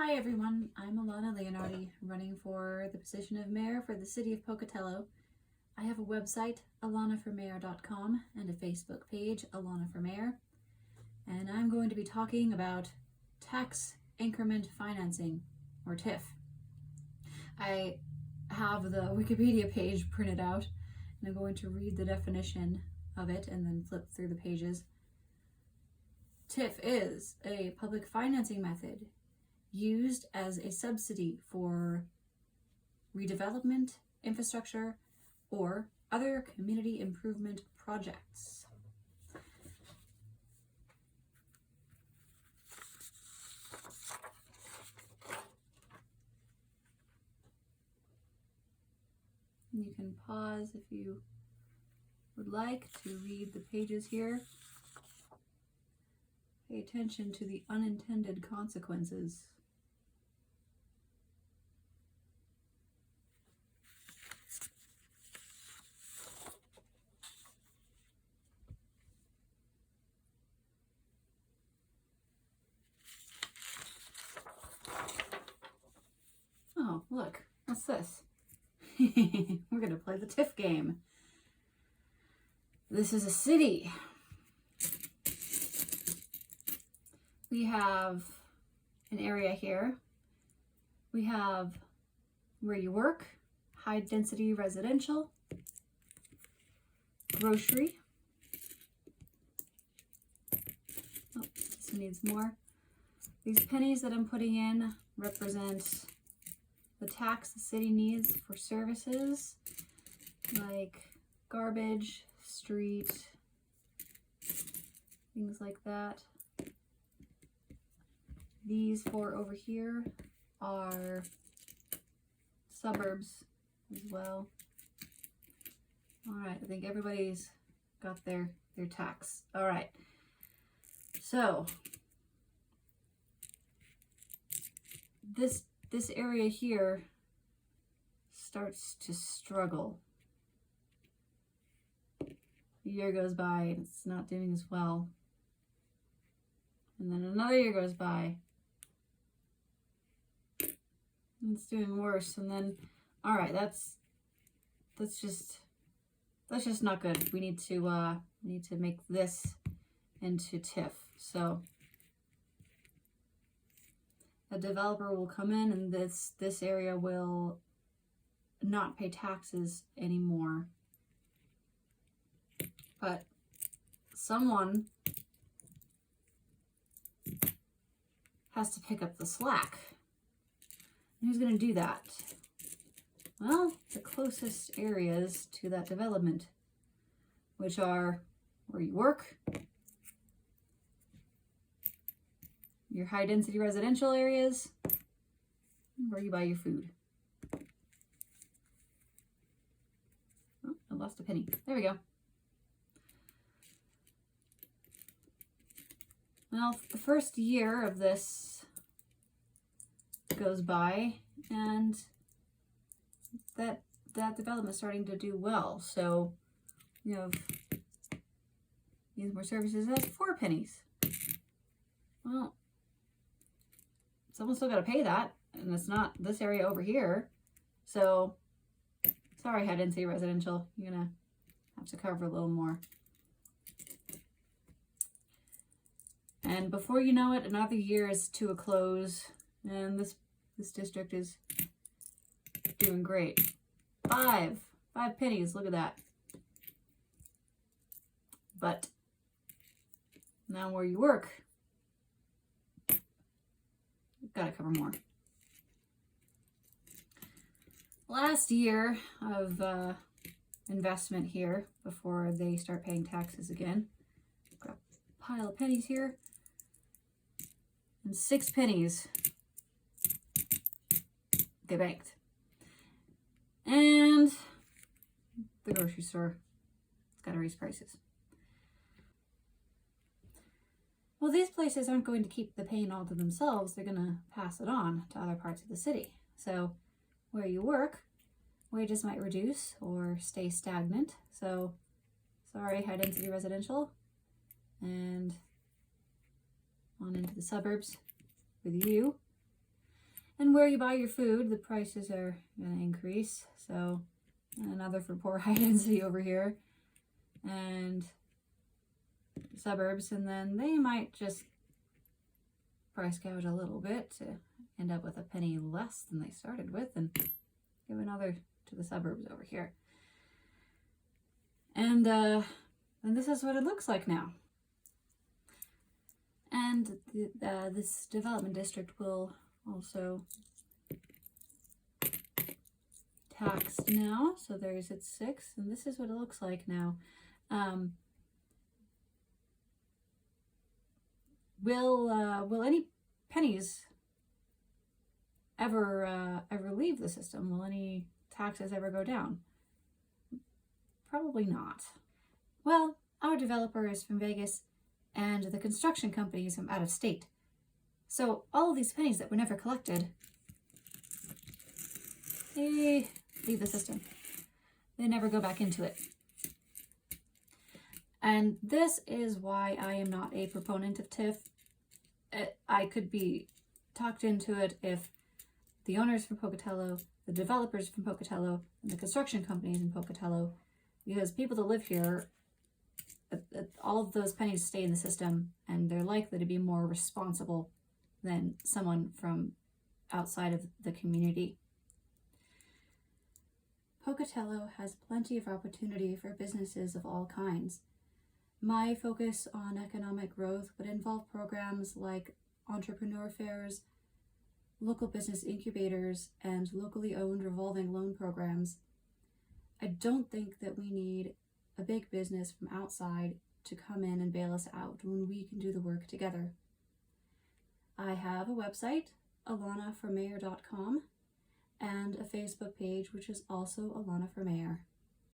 Hi everyone, I'm Alana Leonardi, running for the position of mayor for the city of Pocatello. I have a website, alanaformayor.com, and a Facebook page, Alana for Mayor, and I'm going to be talking about tax increment financing, or TIF. I have the Wikipedia page printed out, and I'm going to read the definition of it and then flip through the pages. TIF is a public financing method used as a subsidy for redevelopment, infrastructure, or other community improvement projects. You can pause if you would like to read the pages here. Pay attention to the unintended consequences. Oh, look, what's this? We're gonna play the TIF game. This is a city. We have an area here. We have where you work, high density residential, grocery. Oh, this one needs more. These pennies that I'm putting in represent the tax the city needs for services like garbage, street, things like that. These four over here are suburbs as well. All right, I think everybody's got their tax. All right, so this area here starts to struggle. A year goes by and it's not doing as well. And then another year goes by and it's doing worse. And then, all right, that's just not good. We need to make this into TIF. So a developer will come in and this area will not pay taxes anymore. But someone has to pick up the slack. And who's going to do that? Well, the closest areas to that development, which are where you work, your high density residential areas, where you buy your food. Oh, I lost a penny. There we go. Well, the first year of this goes by and that development is starting to do well. So you have needs more services. That's 4 pennies. Well, someone's still got to pay that, and it's not this area over here. So sorry, high density residential, you're gonna have to cover a little more. And before you know it, another year is to a close, and this district is doing great. 5 pennies, look at that. But now where you work, you've got to cover more. Last year of investment here before they start paying taxes again. Got a pile of pennies here. And 6 pennies get banked. And the grocery store has got to raise prices. Well, these places aren't going to keep the pain all to themselves. They're going to pass it on to other parts of the city. So where you work, wages might reduce or stay stagnant. So sorry, high density residential, and on into the suburbs with you. And where you buy your food, the prices are going to increase. So, another for poor high density over here. And suburbs, and then they might just price gouge a little bit to end up with a penny less than they started with and give another to the suburbs over here. And this is what it looks like now. And this development district will also taxed now. So there's its 6, and this is what it looks like now. Will any pennies ever leave the system? Will any taxes ever go down? Probably not. Well, our developer is from Vegas, and the construction company is from out of state. So all of these pennies that were never collected, they leave the system. They never go back into it. And this is why I am not a proponent of TIF. I could be talked into it if the owners from Pocatello, the developers from Pocatello, and the construction companies in Pocatello, because people that live here, all of those pennies stay in the system, and they're likely to be more responsible than someone from outside of the community. Pocatello has plenty of opportunity for businesses of all kinds. My focus on economic growth would involve programs like entrepreneur fairs, local business incubators, and locally owned revolving loan programs. I don't think that we need a big business from outside to come in and bail us out when we can do the work together. I have a website, alanaformayor.com, and a Facebook page, which is also Alana for Mayor.